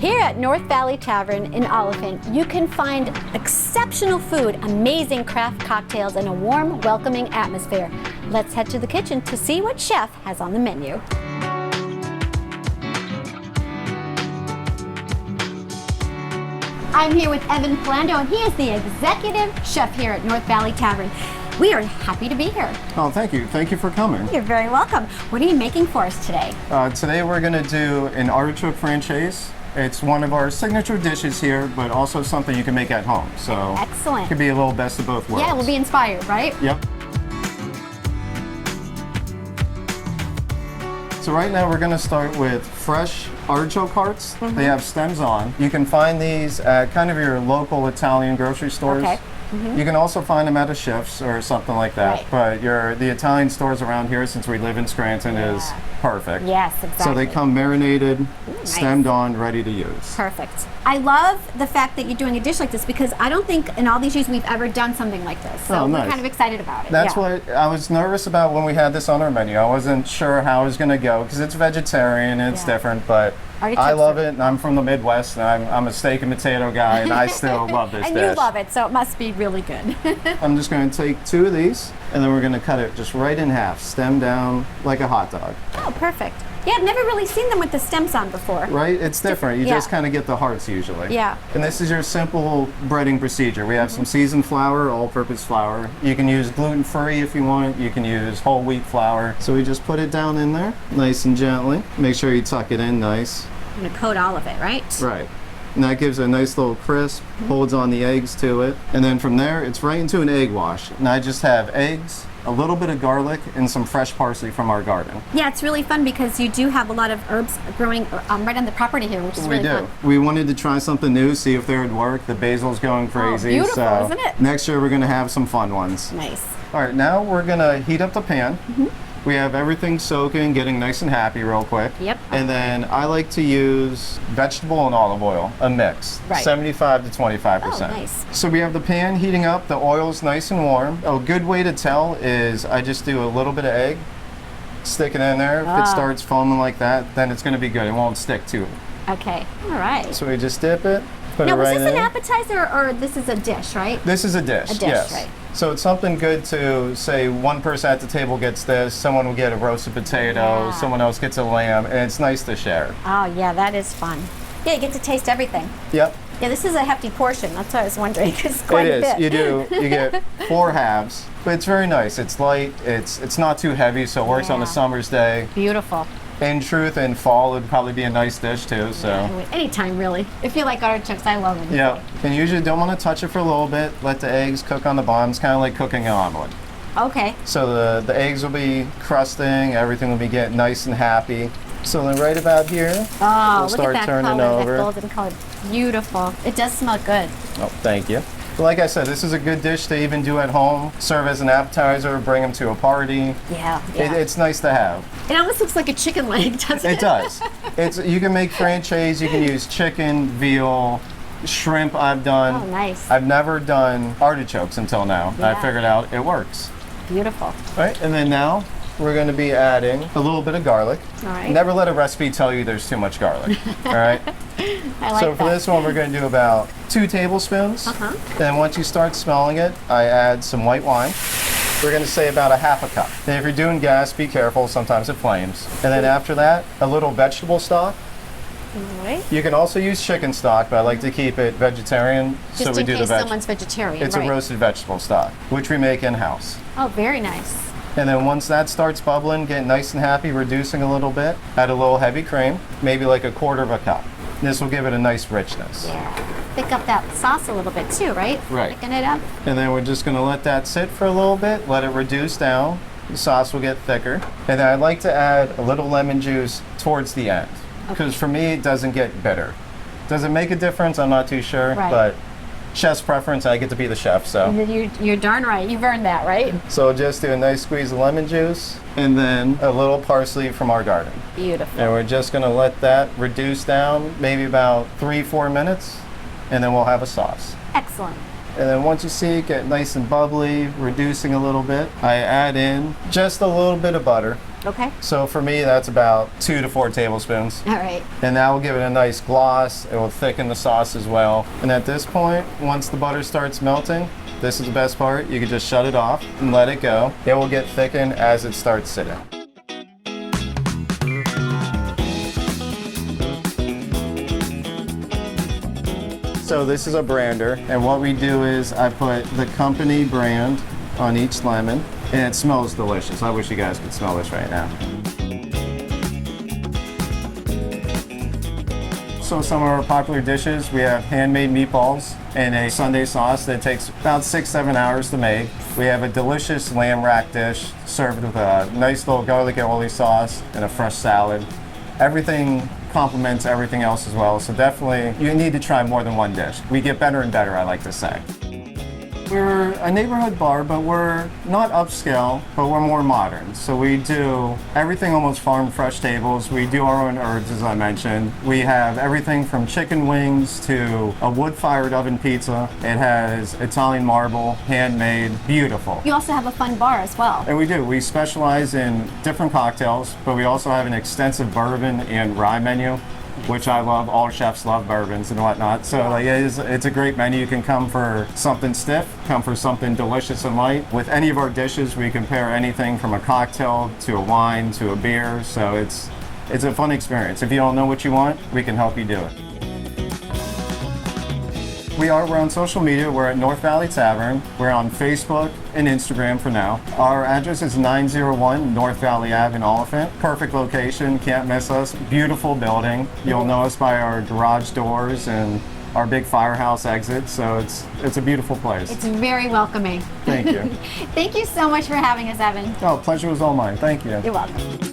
Here at North Valley Tavern in Oliphant, you can find exceptional food, amazing craft cocktails, and a warm, welcoming atmosphere. Let's head to the kitchen to see what chef has on the menu. I'm here with Evan Palando, and he is the executive chef here at North Valley Tavern. We are happy to be here. Oh, thank you. Thank you for coming. You're very welcome. What are you making for us today? Today we're going to do an Artichoke Francaise. It's one of our signature dishes here, but also something you can make at home. So excellent. It could be a little best of both worlds. Yeah, we'll be inspired, right? Yep. So right now we're going to start with fresh artichoke hearts. They have stems on. You can find these at kind of your local Italian grocery stores. Okay. You can also find them at a chef's or something like that. Right. But the Italian stores around here, since we live in Scranton, is perfect. Yes, exactly. So they come marinated, stemmed on, ready to use. Perfect. I love the fact that you're doing a dish like this because I don't think in all these years we've ever done something like this. So we're kind of excited about it. That's what I was nervous about when we had this on our menu. I wasn't sure how it was going to go because it's vegetarian and it's different, but I love it, and I'm from the Midwest, and I'm a steak and potato guy, and I still love this dish. And you love it, so it must be really good. I'm just going to take 2 of these, and then we're going to cut it just right in half, stem down like a hot dog. Oh, perfect. Yeah, I've never really seen them with the stems on before. Right? It's different. You just kind of get the hearts usually. Yeah. And this is your simple breading procedure. We have some seasoned flour, all-purpose flour. You can use gluten-free if you want. You can use whole wheat flour. So we just put it down in there, nice and gently. Make sure you tuck it in nice. I'm going to coat all of it, right? Right. And that gives it a nice little crisp, holds on the eggs to it. And then from there, it's right into an egg wash. And I just have eggs, a little bit of garlic, and some fresh parsley from our garden. Yeah, it's really fun because you do have a lot of herbs growing right on the property here, which is really fun. We wanted to try something new, see if they would work. The basil's going crazy. Oh, beautiful, isn't it? Next year, we're going to have some fun ones. Nice. All right, now we're going to heat up the pan. We have everything soaking, getting nice and happy real quick. Yep. And then I like to use vegetable and olive oil, a mix, 75 to 25%. Oh, nice. So we have the pan heating up, the oil's nice and warm. A good way to tell is I just do a little bit of egg, stick it in there. If it starts foaming like that, then it's going to be good. It won't stick to it. Okay, all right. So we just dip it, put it right in. Now, was this an appetizer or this is a dish, right? This is a dish, yes. Right. So it's something good to say one person at the table gets this, someone will get a roasted potato, someone else gets a lamb, and it's nice to share. Oh yeah, that is fun. Yeah, you get to taste everything. Yep. Yeah, this is a hefty portion. That's what I was wondering. It's quite a bit. It is. You get 4 halves, but it's very nice. It's light. It's not too heavy, so it works on a summer's day. Beautiful. In truth, in fall, it'd probably be a nice dish too. So anytime, really. If you like artichokes, I love them. Yeah, and you usually don't want to touch it for a little bit. Let the eggs cook on the bottom. It's kind of like cooking an omelet. Okay. So the eggs will be crusting. Everything will be getting nice and happy. So then right about here, we'll start turning over. That golden color. Beautiful. It does smell good. Oh, thank you. But like I said, this is a good dish to even do at home. Serve as an appetizer, bring them to a party. Yeah. It's nice to have. It almost looks like a chicken leg, doesn't it? It does. You can make franchise. You can use chicken, veal, shrimp. I've done. Oh, nice. I've never done artichokes until now. I figured out it works. Beautiful. All right, and then now we're going to be adding a little bit of garlic. All right. Never let a recipe tell you there's too much garlic. All right. I like so for this one, we're going to do about 2 tablespoons. Then once you start smelling it, I add some white wine. We're going to say about a half a cup. And if you're doing gas, be careful. Sometimes it flames. And then after that, a little vegetable stock. Right. You can also use chicken stock, but I like to keep it vegetarian. Just so we in do case the someone's vegetarian. It's a roasted vegetable stock, which we make in-house. Oh, very nice. And then once that starts bubbling, get nice and happy, reducing a little bit, add a little heavy cream, maybe like a 1/4 cup. This will give it a nice richness. Yeah. Thick up that sauce a little bit too, right? Right. Thicken it up. And then we're just going to let that sit for a little bit, let it reduce down. The sauce will get thicker. And then I like to add a little lemon juice towards the end. Because for me, it doesn't get bitter. Does it make a difference? I'm not too sure. Right. But chef's preference, I get to be the chef, so. You're darn right. You've earned that, right? So just do a nice squeeze of lemon juice and then a little parsley from our garden. Beautiful. And we're just going to let that reduce down maybe about 3-4 minutes, and then we'll have a sauce. Excellent. And then once you see it get nice and bubbly, reducing a little bit, I add in just a little bit of butter. Okay. So for me, that's about 2 to 4 tablespoons. All right. And that will give it a nice gloss. It will thicken the sauce as well. And at this point, once the butter starts melting, this is the best part. You can just shut it off and let it go. It will get thickened as it starts sitting. So this is a brander, and what we do is I put the company brand on each lemon, and it smells delicious. I wish you guys could smell this right now. So some of our popular dishes, we have handmade meatballs and a Sunday sauce that takes about 6-7 hours to make. We have a delicious lamb rack dish served with a nice little garlic aioli sauce and a fresh salad. Everything complements everything else as well, so definitely you need to try more than one dish. We get better and better, I like to say. We're a neighborhood bar, but we're not upscale, but we're more modern. So we do everything almost farm fresh tables. We do our own herbs, as I mentioned. We have everything from chicken wings to a wood-fired oven pizza. It has Italian marble, handmade, beautiful. You also have a fun bar as well. And we do. We specialize in different cocktails, but we also have an extensive bourbon and rye menu, which I love. All chefs love bourbons and whatnot. So like, it's a great menu. You can come for something stiff, come for something delicious and light. With any of our dishes, we can pair anything from a cocktail to a wine to a beer. So it's a fun experience. If you don't know what you want, we can help you do it. We're on social media. We're at North Valley Tavern. We're on Facebook and Instagram for now. Our address is 901 North Valley Ave in Oliphant. Perfect location, can't miss us. Beautiful building. You'll know us by our garage doors and our big firehouse exit, so it's a beautiful place. It's very welcoming. Thank you. Thank you so much for having us, Evan. Oh, pleasure was all mine. Thank you. You're welcome.